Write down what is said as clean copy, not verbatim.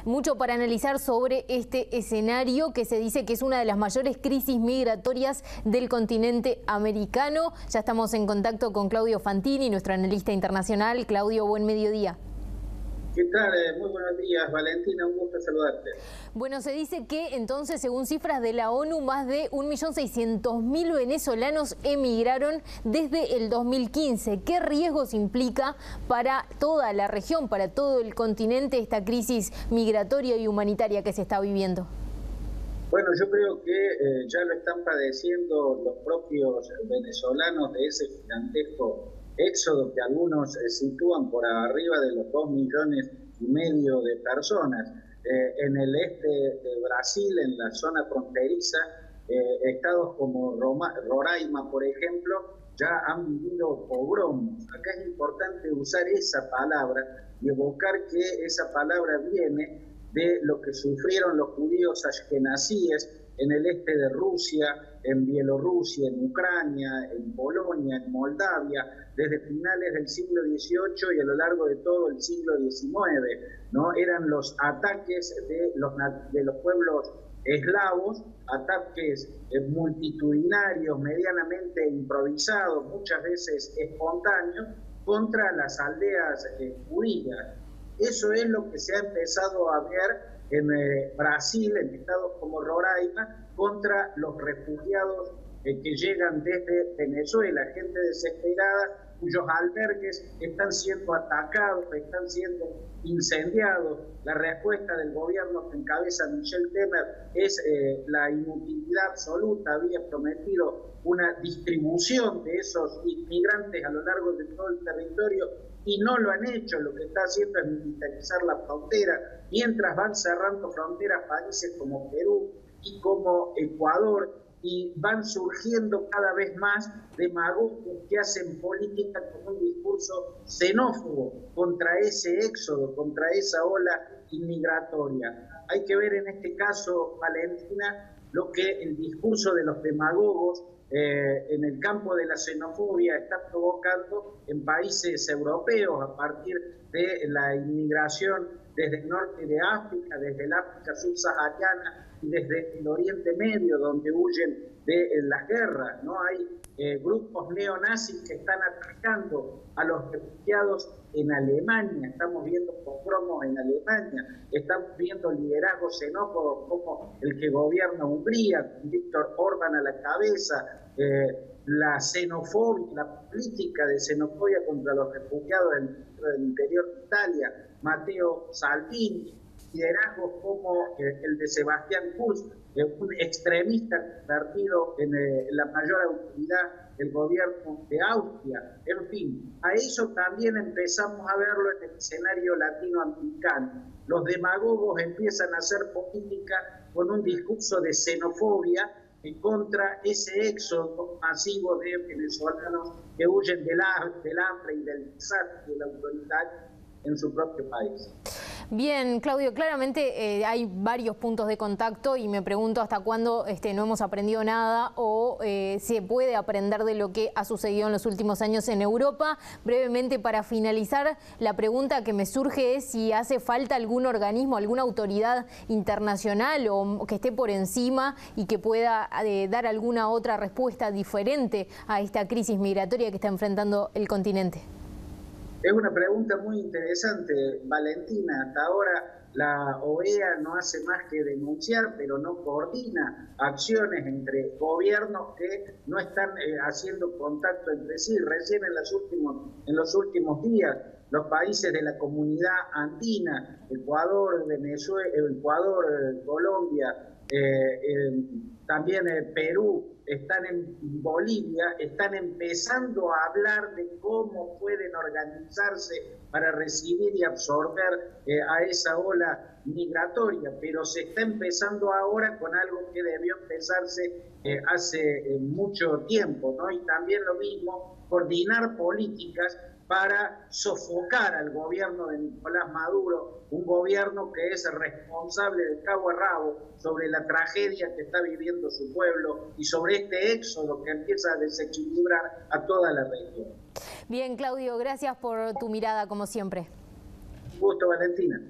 Mucho para analizar sobre este escenario que se dice que es una de las mayores crisis migratorias del continente americano. Ya estamos en contacto con Claudio Fantini, nuestro analista internacional. Claudio, buen mediodía. ¿Qué tal? Muy buenos días, Valentina, un gusto saludarte. Bueno, se dice que entonces, según cifras de la ONU, más de 1.600.000 venezolanos emigraron desde el 2015. ¿Qué riesgos implica para toda la región, para todo el continente, esta crisis migratoria y humanitaria que se está viviendo? Bueno, yo creo que ya lo están padeciendo los propios venezolanos de ese gigantesco éxodo que algunos sitúan por arriba de los 2,5 millones de personas. En el este de Brasil, en la zona fronteriza, estados como Roraima, por ejemplo, ya han vivido pogromos. Acá es importante usar esa palabra y evocar que esa palabra viene de lo que sufrieron los judíos ashkenazíes en el este de Rusia, en Bielorrusia, en Ucrania, en Polonia, en Moldavia, desde finales del siglo XVIII y a lo largo de todo el siglo XIX, ¿no? Eran los ataques de los pueblos eslavos, ataques multitudinarios, medianamente improvisados, muchas veces espontáneos, contra las aldeas judías. Eso es lo que se ha empezado a ver en Brasil, en estados como Roraima, contra los refugiados que llegan desde Venezuela, gente desesperada cuyos albergues están siendo atacados, están siendo incendiados. La respuesta del gobierno que encabeza Michel Temer es la inutilidad absoluta. Había prometido una distribución de esos inmigrantes a lo largo de todo el territorio y no lo han hecho. Lo que está haciendo es militarizar la frontera, mientras van cerrando fronteras países como Perú y como Ecuador, y van surgiendo cada vez más demagogos que hacen política con un discurso xenófobo contra ese éxodo, contra esa ola inmigratoria. Hay que ver en este caso, Valentina, lo que el discurso de los demagogos en el campo de la xenofobia está provocando en países europeos a partir de la inmigración desde el norte de África, desde el África subsahariana y desde el Oriente Medio, donde huyen de las guerras, ¿no? Hay grupos neonazis que están atacando a los refugiados en Alemania. Estamos viendo pogromos en Alemania, estamos viendo liderazgos xenófobos como el que gobierna Hungría, con Víctor Orbán a la cabeza. La xenofobia, la política de xenofobia contra los refugiados del interior de Italia, Matteo Salvini, liderazgos como el de Sebastián Kurz, un extremista convertido en la mayor autoridad del gobierno de Austria. En fin, a eso también empezamos a verlo en el escenario latinoamericano. Los demagogos empiezan a hacer política con un discurso de xenofobia contra ese éxodo masivo de venezolanos que huyen del hambre y del desastre de la autoridad en su propio país. Bien, Claudio, claramente hay varios puntos de contacto y me pregunto hasta cuándo no hemos aprendido nada o se puede aprender de lo que ha sucedido en los últimos años en Europa. Brevemente, para finalizar, la pregunta que me surge es si hace falta algún organismo, alguna autoridad internacional o que esté por encima y que pueda dar alguna otra respuesta diferente a esta crisis migratoria que está enfrentando el continente. Es una pregunta muy interesante, Valentina. Hasta ahora la OEA no hace más que denunciar, pero no coordina acciones entre gobiernos que no están haciendo contacto entre sí. Recién en los últimos días, los países de la comunidad andina, Ecuador, Venezuela, Ecuador, Colombia, también Perú, están en Bolivia, están empezando a hablar de cómo pueden organizarse para recibir y absorber a esa ola migratoria, pero se está empezando ahora con algo que debió empezarse hace mucho tiempo, ¿no? Y también lo mismo, coordinar políticas para sofocar al gobierno de Nicolás Maduro, un gobierno que es responsable de cabo a rabo sobre la tragedia que está viviendo su pueblo y sobre este éxodo que empieza a desequilibrar a toda la región. Bien, Claudio, gracias por tu mirada como siempre. Un gusto, Valentina.